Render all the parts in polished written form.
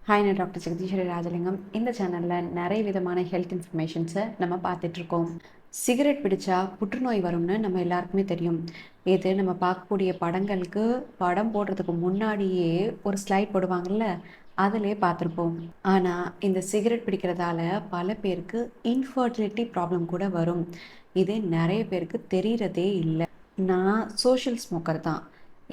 Hi, நான் doctor Jagadeeswari Rajalingam. இந்த சேனலில் நிறைய விதமான ஹெல்த் இன்ஃபர்மேஷன்ஸை நம்ம பார்த்துட்ருக்கோம். சிகரெட் பிடிச்சா புற்றுநோய் வரும்னு நம்ம எல்லாருக்குமே தெரியும். இது நம்ம பார்க்கக்கூடிய படங்களுக்கு படம் போடுறதுக்கு முன்னாடியே ஒரு ஸ்லைட் போடுவாங்கள்ல, அதிலே பார்த்துருப்போம். ஆனால் இந்த சிகரெட் பிடிக்கிறதால பல பேருக்கு இன்ஃபர்டிலிட்டி ப்ராப்ளம் கூட வரும். இது நிறைய பேருக்கு தெரிகிறதே இல்லை. நான் சோஷியல் ஸ்மோக்கர் தான்,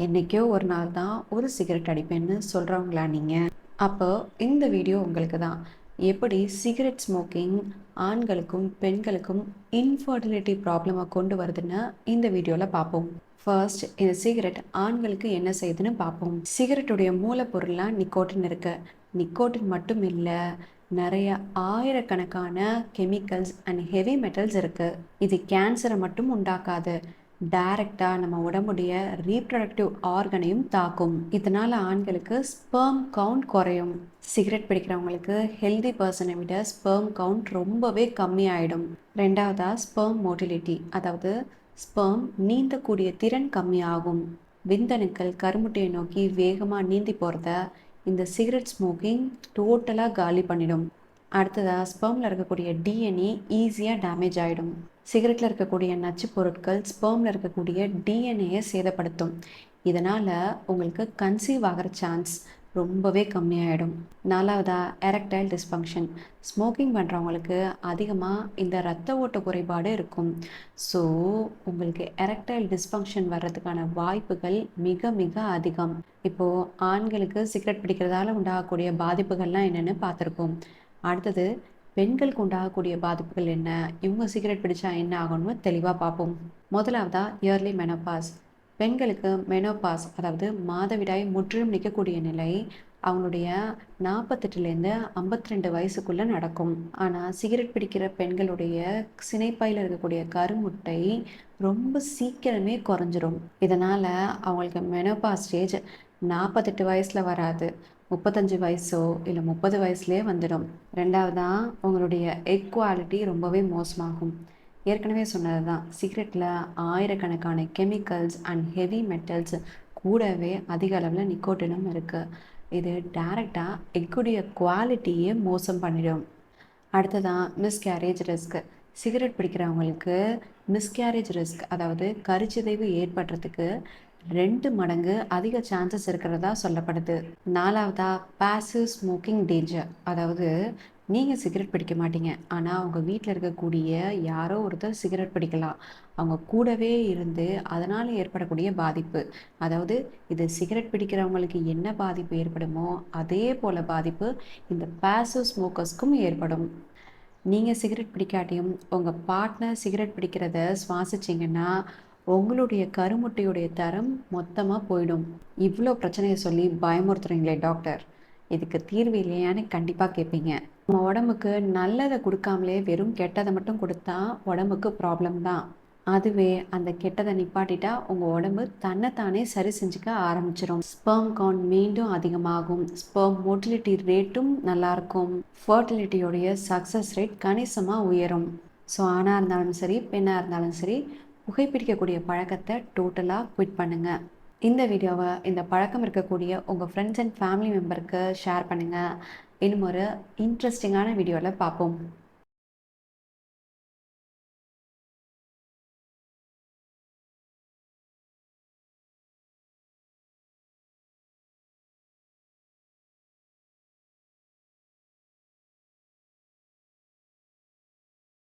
என்றைக்கோ ஒரு நாள் தான் ஒரு சிகரெட் அடிப்பேன்னு சொல்கிறவங்களா நீங்கள்? அப்போ இந்த வீடியோ உங்களுக்கு தான். எப்படி சிகரெட் ஸ்மோக்கிங் ஆண்களுக்கும் பெண்களுக்கும் இன்ஃபர்டிலிட்டி ப்ராப்ளமை கொண்டு வருதுன்னு இந்த வீடியோவில் பார்ப்போம். ஃபர்ஸ்ட், இந்த சிகரெட் ஆண்களுக்கு என்ன செய்யுதுன்னு பார்ப்போம். சிகரெட்டுடைய மூலப்பொருளாக நிக்கோட்டின் இருக்கு. நிக்கோட்டின் மட்டும் இல்லை, நிறைய ஆயிரக்கணக்கான கெமிக்கல்ஸ் அண்ட் ஹெவி மெட்டல்ஸ் இருக்குது. இது கேன்சரை மட்டும் உண்டாக்காது, டைரக்டாக நம்ம உடம்புடைய ரீப்ரொடக்டிவ் ஆர்கனையும் தாக்கும். இதனால் ஆண்களுக்கு ஸ்பெர்ம் கவுண்ட் குறையும். சிகரெட் பிடிக்கிறவங்களுக்கு ஹெல்தி பர்சனை விட ஸ்பெர்ம் கவுண்ட் ரொம்பவே கம்மியாயிடும். ரெண்டாவதாக ஸ்பெர்ம் மோட்டிலிட்டி, அதாவது ஸ்பெர்ம் நீந்தக்கூடிய திறன் கம்மியாகும். விந்தணுக்கள் கருமுட்டையை நோக்கி வேகமாக நீந்தி போகிறத இந்த சிகரெட் ஸ்மோக்கிங் டோட்டலாக காலி பண்ணிடும். அடுத்ததாக ஸ்பெர்மில் இருக்கக்கூடிய டிஎன்ஏ ஈஸியாக டேமேஜ் ஆகிடும். சிகரெட்டில் இருக்கக்கூடிய நச்சு பொருட்கள் ஸ்பெர்மில் இருக்கக்கூடிய டிஎன்ஏயை சேதப்படுத்தும். இதனால் உங்களுக்கு கன்சீவ் ஆகிற சான்ஸ் ரொம்பவே கம்மியாயிடும். நாலாவதாக எரெக்டைல் டிஸ்ஃபங்க்ஷன். ஸ்மோக்கிங் பண்ணுறவங்களுக்கு அதிகமாக இந்த இரத்த ஓட்ட குறைபாடு இருக்கும். ஸோ உங்களுக்கு எரெக்டைல் டிஸ்ஃபங்க்ஷன் வர்றதுக்கான வாய்ப்புகள் மிக மிக அதிகம். இப்போது ஆண்களுக்கு சிகரெட் பிடிக்கிறதால உண்டாகக்கூடிய பாதிப்புகள்லாம் என்னென்னு பார்த்துருக்கோம். அடுத்தது, பெண்களுக்கு உண்டாகக்கூடிய பாதிப்புகள் என்ன, இவங்க சிகரெட் பிடிச்சா என்ன ஆகணும்னு தெளிவாக பார்ப்போம். முதலாவதாக இயர்லி மெனோபாஸ். பெண்களுக்கு மெனோபாஸ், அதாவது மாதவிடாய் முற்றிலும் நிற்கக்கூடிய நிலை அவங்களுடைய 48லேருந்து 52 வயசுக்குள்ளே நடக்கும். ஆனால் சிகரெட் பிடிக்கிற பெண்களுடைய சினைப்பையில் இருக்கக்கூடிய கருமுட்டை ரொம்ப சீக்கிரமே குறைஞ்சிரும். இதனால் அவங்களுக்கு மெனோபாஸ் ஸ்டேஜ் 48 வயசில் வராது, 35 வயசோ இல்லை 30 வயசுலேயே வந்துடும். ரெண்டாவதாக உங்களுடைய எக் குவாலிட்டி ரொம்பவே மோசமாகும். ஏற்கனவே சொன்னது தான், சிகரெட்டில் ஆயிரக்கணக்கான கெமிக்கல்ஸ் அண்ட் ஹெவி மெட்டல்ஸ் கூடவே அதிக அளவில் நிக்கோட்டினும் இருக்குது. இது டைரெக்டாக எக்குடைய குவாலிட்டியே மோசம் பண்ணிடும். அடுத்ததான் மிஸ்கேரேஜ் ரிஸ்க். சிகரெட் பிடிக்கிறவங்களுக்கு மிஸ்கேரேஜ் ரிஸ்க், அதாவது கருச்சிதைவு ஏற்படுறதுக்கு 2 மடங்கு அதிக சான்சஸ் இருக்கிறதா சொல்லப்படுது. நாலாவதா பாசிவ் ஸ்மோக்கிங் டேஞ்சர், அதாவது நீங்கள் சிகரெட் பிடிக்க மாட்டீங்க, ஆனால் அவங்க வீட்டில் இருக்கக்கூடிய யாரோ ஒருத்தர் சிகரெட் பிடிக்கலாம். அவங்க கூடவே இருந்து அதனால் ஏற்படக்கூடிய பாதிப்பு, அதாவது இது சிகரெட் பிடிக்கிறவங்களுக்கு என்ன பாதிப்பு ஏற்படுமோ அதே போல் பாதிப்பு இந்த பாசிவ் ஸ்மோக்கர்ஸ்க்கும் ஏற்படும். நீங்கள் சிகரெட் பிடிக்காட்டியும் உங்கள் பார்ட்னர் சிகரெட் பிடிக்கிறத சுவாசிச்சிங்கன்னா உங்களுடைய கருமுட்டையுடைய தரம் மொத்தமாக போயிடும். இவ்வளோ பிரச்சனையை சொல்லி பயமுறுத்துறீங்களே டாக்டர், இதுக்கு தீர்வு இல்லையான்னு கண்டிப்பாக கேட்பீங்க. நம்ம உடம்புக்கு நல்லதை கொடுக்காமலே வெறும் கெட்டதை மட்டும் கொடுத்தா உடம்புக்கு ப்ராப்ளம் தான். அதுவே அந்த கெட்டதை நிப்பாட்டிட்டா உங்கள் உடம்பு தன்னைத்தானே சரி செஞ்சுக்க ஆரம்பிச்சிடும். ஸ்பெர்ம் கவுண்ட் மீண்டும் அதிகமாகும், ஸ்பெர்ம் மோட்டிலிட்டி ரேட்டும் நல்லாயிருக்கும், ஃபர்டிலிட்டியோடைய சக்ஸஸ் ரேட் கணிசமாக உயரும். ஸோ ஆணாக இருந்தாலும் சரி பெண்ணாக இருந்தாலும் சரி, புகைப்பிடிக்கக்கூடிய பழக்கத்தை டோட்டலாக குவிட் பண்ணுங்கள். இந்த வீடியோவை இந்த பழக்கம் இருக்கக்கூடிய உங்கள் ஃப்ரெண்ட்ஸ் அண்ட் ஃபேமிலி மெம்பருக்கு ஷேர் பண்ணுங்கள். இன்னும் ஒரு இன்ட்ரெஸ்டிங்கான வீடியோவில் பார்ப்போம்.